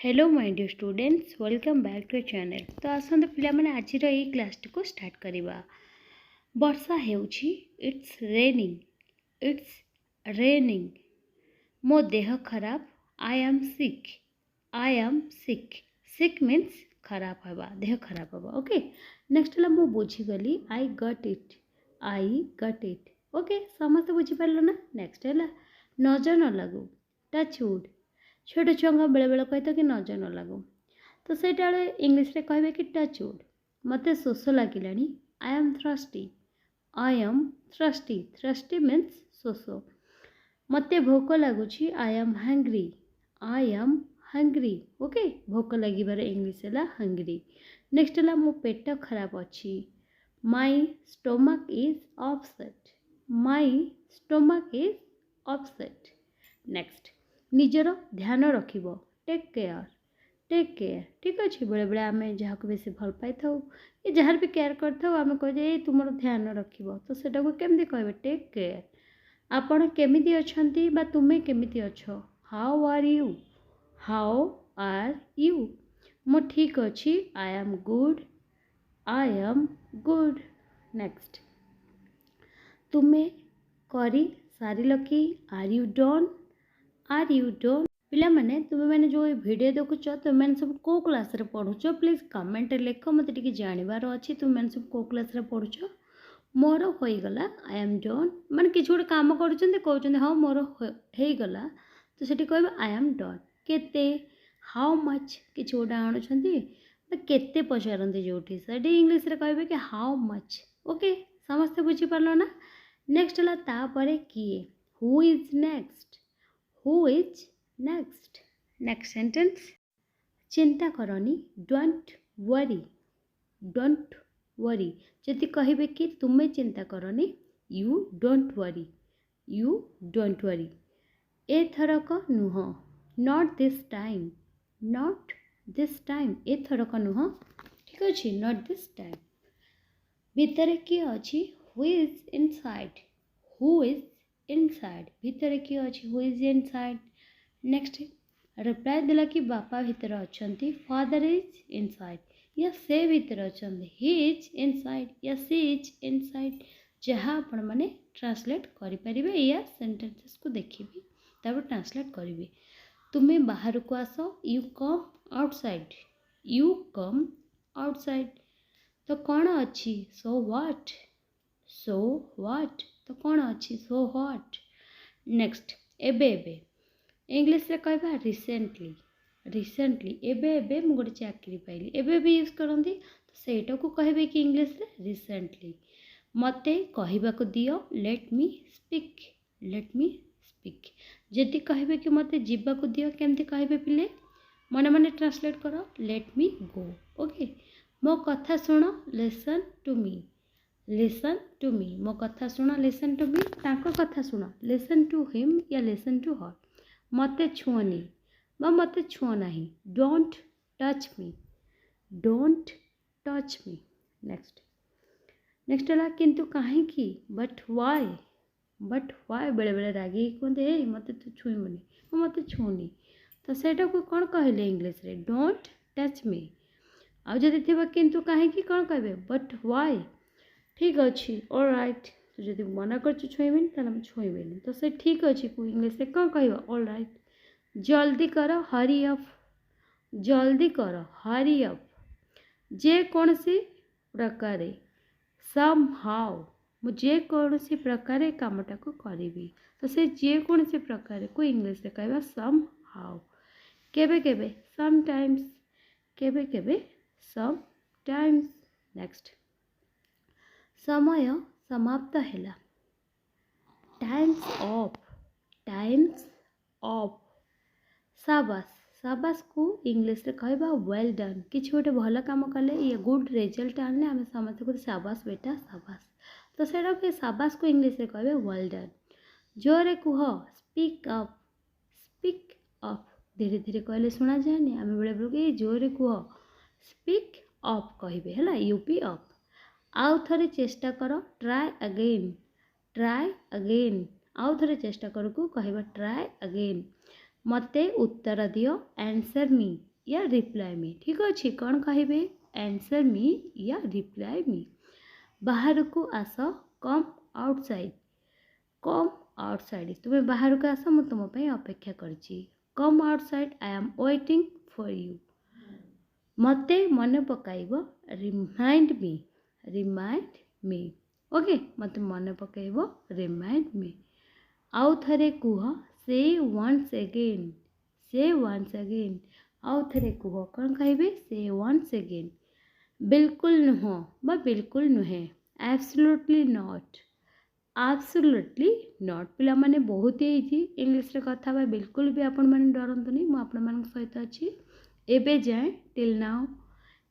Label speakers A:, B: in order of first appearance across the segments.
A: Hello my dear students welcome back to channel. तो आसंत पिला माने आज क्लास को स्टार्ट करवा। वर्षा हेउछि इट्स रेनिंग मो देह खराब I am sick sick means खराब हवा देह खराब हवा। ओके नेक्स्ट है मु बुझीगली आई गट इट। ओके समस्त बुझीपार ना। नेक्स्ट है नजर न लगू टच वुड छोट छुआ बेले बेले कही कि नजर न लगू तो सहीटा इंग्लीश रे कहे कि टच वुड। मत शोष लगे आई एम थ्रस्टी मीन्स शोष। मत भोक लगुच आई एम हंग्री। ओके भोक लगिबार इंग्लीश है हंग्री। नेक्स्ट है मो पेट खराब अच्छी माई स्टोमक इज अपसेट। नेक्स्ट निजर ध्यान रखिबो टेक केयर ठीक अच्छे। बेले बेले आम जहाँ को बेसी भल पाई था कि जहाँ भी केयर करें कहे तुम ध्यान रखिबो तो सेटा को केमती कहबे टेक केयर। आपण केमिति अछंती बा तुमे केमिति अछो हाउ आर यू। मो ठीक अच्छी आई एम गुड। नेक्स्ट तुमे करी सारिल कि आर यू डन पिला माने तुमे माने जो वीडियो देखुच तुम मैंने सब को क्लास रे पढ़ुच प्लीज कमेंट लिख मत टिके जानवर अच्छी तुम मैंने सब को क्लास रे पढ़ुच। मोर होईगला आई एम डन माने किछ गोटे काम करूछन्ते कहउछन्ते हां मोर होईगला तो सेठी कहबे आई एम डन। केते हाउ मच किछ गोटे आणुछन्ते केते पचारन्ते जोठी सेठी इंग्लिश रे कहबे कि हाउ मच। ओके समस्त बुझी पारलो ना। नेक्स्ट हला तापरे किए हु इज नेक्स्ट सेंटेंस चिंता करनी डोंट वरी जदि कहिबे कि तुम्हें चिंता करनी यू डोंट वरी। एथरक नुह नॉट दिस टाइम एथरक नुह ठीक अच्छे नॉट दिस टाइम। भितर किए अच्छी हु इज इनसाइड भितर किए अच्छी who is inside. Next reply देला कि बापा भितर अच्छंती फादर इज इनसाइड या से भितर अच्छंती ही इज इनसाइड या सी इज इनसाइड। जहाँ आपण माने ट्रांसलेट करि परिबे या सेंटेंसेस को देखिबे तब ट्रांसलेट करिवे। तुमे बाहर को आसो यू कम आउटसाइड तो कौन अच्छी सो व्हाट तो कौन अच्छी सो व्हाट। नेक्स्ट एबे इंग्लिश रे कहबा रिसेंटली एबे मु गोटे चाकरी पाइली एबे भी यूज करंती तो सेटा को कहबे कि इंग्लिश रे रिसेंटली। मते कहबा को दियो लेट मी स्पीक जदि कहबे कि मते जीवा को दियो केमती कहबे पिले मने मने ट्रांसलेट करो लेट मी गो। ओके मो कथा सुनो लिसन टू मी मो कथा सुनो लिसन टू मी ताको कथा सुनो लिसन टू हिम या लिसन टू हर। मते छुअनी मते छुअ नहीं डोंट टच मी। नेक्स्ट है किंतु कहीं की बट वाई बेले बेले रागी कहते हे मते तू छुईबनी मते छुनी तो सेटा को कौन कहले इंग्लिश रे डोंट टच मी। आउ जदि थिबा किंतु कहीं की कौन कहबे बट वाई ठीक अच्छे ऑलराइट तो जब मना कर छुईबेनि तो छुईबेनि तो से ठीक अच्छे को इंग्लिश रे कौन कहबा ऑलराइट। जल्दी करो हरी अप जे कौन सी प्रकार सम हाउ मुझे कौन सी प्रकार कामटा को करी तो से जे कौन सी प्रकार को इंग्लिश रे कहबा सम हाउ। केबे केबे समटाइम्स नेक्स्ट समय समाप्त हैला टाइम्स ऑफ। साबास को इंग्लिश रे कहबा वेल डन किछ गोटे भल काम कले ये गुड रिजल्ट आने आम समस्त को साबास बेटा साबास तो सेटा के साबास को इंग्लिश रे कहबे वेल डन। जोरे कुह स्पीक अप धीरे धीरे कहले सुना जाए आम बेले बेले जोरे कुह स्पीक अप कहबे हैला यूपी अप। आउ थरे चेष्टा करो ट्राई अगेन आउ थरे चेष्टा करो को कहबा ट्राई अगेन। मते उत्तर दियो आंसर मी या रिप्लाई मी। ठीक अच्छे कौन कहे आंसर मी या रिप्लाई मी। बाहर को आस कम आउटसाइड। कम आउटसाइड तुम्हें बाहर को आस मुझे तुम अपेक्षा करची। Come outside I am waiting for you. मते मन पकाइब remind me. Remind me okay मते मन पकाइब रिमाइंड मी। आउ थरे कुह say once again. Say once again आउ थरे कुह कौन कहे से वन्स अगेन। बिल्कुल नुह बा बिल्कुल नुहे। Absolutely not. एब्सोल्युटली नॉट पिला माने बहुत ही इजी इंग्लिश रे कथा बा बिल्कुल भी आपण माने डरंतुनी मु आपण मान सहित अछि। एबे जाए टिल नाउ।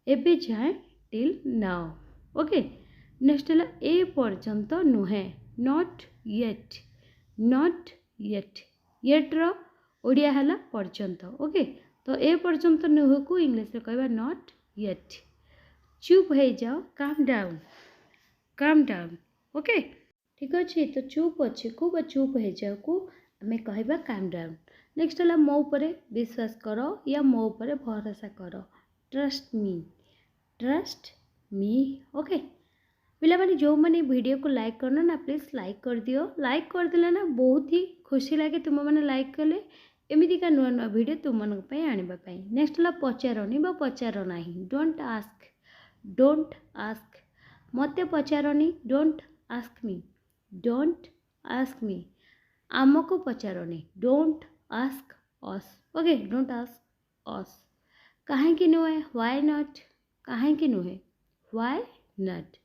A: एबे जाए टिल नाउ ओके। नेक्स्ट है ए पर्यंत नुहे not yet. Not yet yet रो ओडिया हला पर्यंत ओके। तो ए पर्यंत नुहे को इंग्लिश रे कहबा नॉट येट। चुप हो जाओ calm down. Calm down okay ठीक अच्छे। तो चुप अच्छे को बा चुप हो जाओ को आम कहबा काम डाउन। नेक्स्ट है मो उपरे विश्वास कर या मो उपरे भरोसा कर। Trust me. Trust me okay. पिला माने जो मैंने वीडियो को लाइक करना ना प्लीज लाइक कर दियो। लाइक कर देला ना बहुत ही खुशी लगे तुम मैंने लाइक कले एमितिका नुआ नुआ वीडियो तुम आने। नेक्स्ट है पचारनी बा पचार ना। Don't ask. डोंट आस्क मते पचारनी। Don't ask me. Don't ask me आमको पचारनी। Don't ask us okay. Don't ask us कहीं नुहे व्हाई नॉट। कहीं नुहे व्हाई नॉट।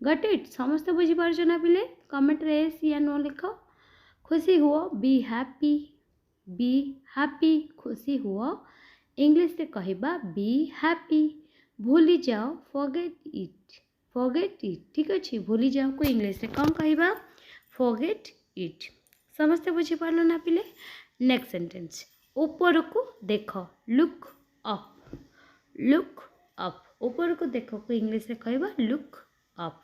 A: गट इट समस्त बुझीपार ना पिले कमेंट रे yes या नो लिख। खुशी हुआ बी हैप्पी। बी हैप्पी खुशी हुआ इंग्लिश रे कहबा बी हैप्पी। भूली जाओ फॉरगेट इट। फॉरगेट इट ठीक अच्छे। भूली जाओ को इंग्लिश रे कौन कहबा फॉरगेट इट। समस्त बुझीपार ना पिले। नेक्स्ट सेंटेंस ऊपर को देख लुक अप। लुक अप ऊपर को देख को इंग्लिश रे कहबा लुक अप।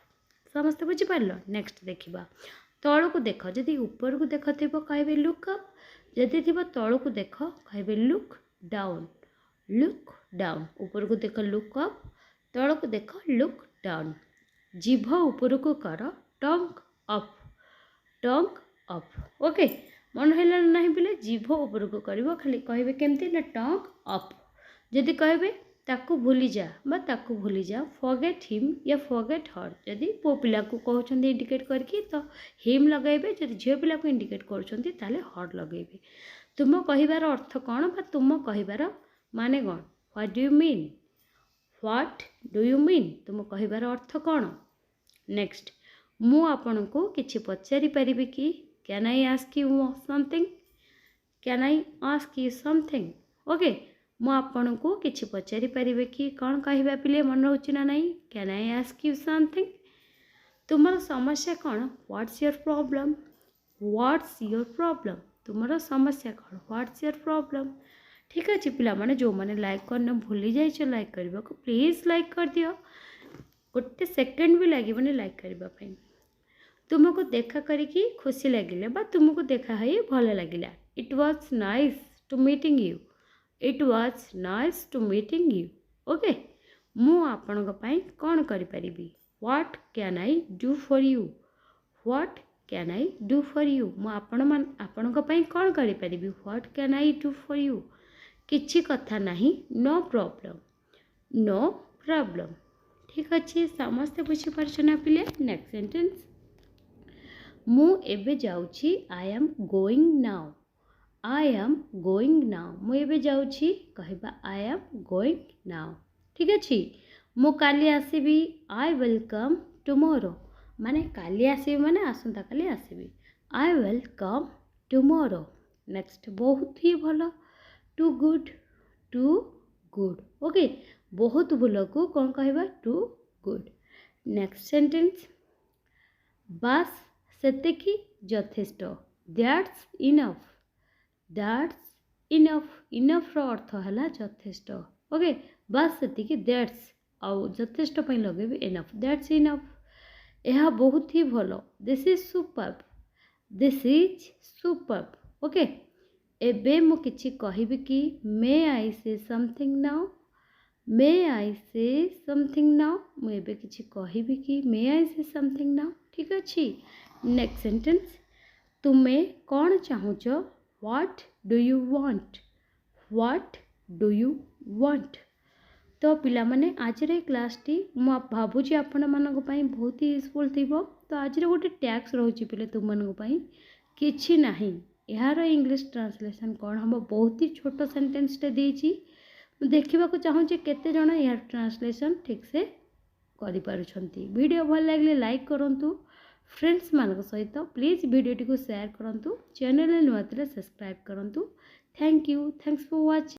A: समस्त बुझीपार। नेक्स्ट देखा तल को देख जदि ऊपर को देख थी कहे लुक अप। जदि थी तल को देख कहे लुक डाउन। लुक डाउन ऊपर को देख लुक अप तल को देख लुक डाउन। जीभ ऊपर को कर टंग अप। टंग अप ओके मन है ना पिले जीभ ऊपर को कर खाली कहे केमती ना टंग अप। जदि कहे ताकू भूली जा बा ताकू भूली जा फॉरगेट हिम या फॉरगेट हर। जदि पो पिला को कहते इंडिकेट करके तो हिम लगेबे। जदि झील पिला को इंडिकेट करछंती ताले हर लगेबे। तुम कहिबार अर्थ कौन बा तुम कहिबार माने कौन what do you mean. What do you mean तुम कहिबार अर्थ कौन। नेक्स्ट मु आपन को किछि पचारि परिबे कि can I ask you something. Can I ask you something okay. मु आपन को किछि पचारि परिबे कि कौन कहबा पिले मन रोची ना नहीं। Can I ask you something. तुमर समस्या कौन what's your problem. What's your problem तुमर समस्या कौन व्हाट्स योर प्रॉब्लम। ठीक अच्छे पिला माने जो माने लाइक करना भूली जाइए लाइक करने को प्लीज लाइक कर दियो। गोटे सेकेंड भी लगे लाइक करने। तुमको देखा करी खुशी लगिले बा तुमको देखा है भल लगिला। It was nice to meeting you. It was nice to meeting you okay. मु आपण कौन करि परिबी what can I do for you. What can I do for you मु आपण कौन करि परिबी what can I do for you. किछि कथा नहीं नो प्रॉब्लम। नो प्रॉब्लम ठीक अच्छे। समस्ते बुझीपार ना पिले। नेक्स्ट सेंटेंस मु एबे जाउछि I am going now. I am going now मु एबे जाउछि कहबा आई एम गोइंग नाउ ठीक अच्छे। मु काली आसीबी आई विल कम टुमोरो माने काली आसीबी माने आसंता काली आसीबी। I will come tomorrow. Next बहुत ही भलो too good. Too good okay बहुत भल को कौन कहबा टू गुड। नेक्स्ट सेंटेंस बास सेतिकी यथेष्ट। That's enough. That's enough enough रो अर्थ है यथेष्ट ओके। बास सेतिकी दैट्स आउ यथेष्ट पई लगेबे इनफ। दैट्स इनफ यह बहुत ही भलो। This is superb. This is superb okay. एबे मु किछि कहिबि कि मे आई से समथिंग नाउ मे आई से समथिंग नाउ मु एबे किछि कहिबि कि मे आई से समथिंग नाउ ठीक अछि। नेक्स्ट सेंटेंस तुमे कौन चाहुच what do you want what do you want. तो पिला माने आज रे क्लास टी मु भाबुची आपण मानक पई बहुत ही यूजफुल थिबो। तो आज रे गोटे टैक्स रहउची पिले तुम मानक पई किछि नाही यार इंग्लिश ट्रांसलेशन कौन हम बहुत ही छोट सेंटेंस टे देछि देखा चाहूँगी केते जण यार ट्रांसलेशन ठीक से करि पारुछंती। वीडियो भल लागले लाइक करंतु फ्रेंड्स मान सहित प्लीज वीडियो टी को शेयर करंतु चैनल नुआ सब्सक्राइब करंतु। Thank you thanks for watching.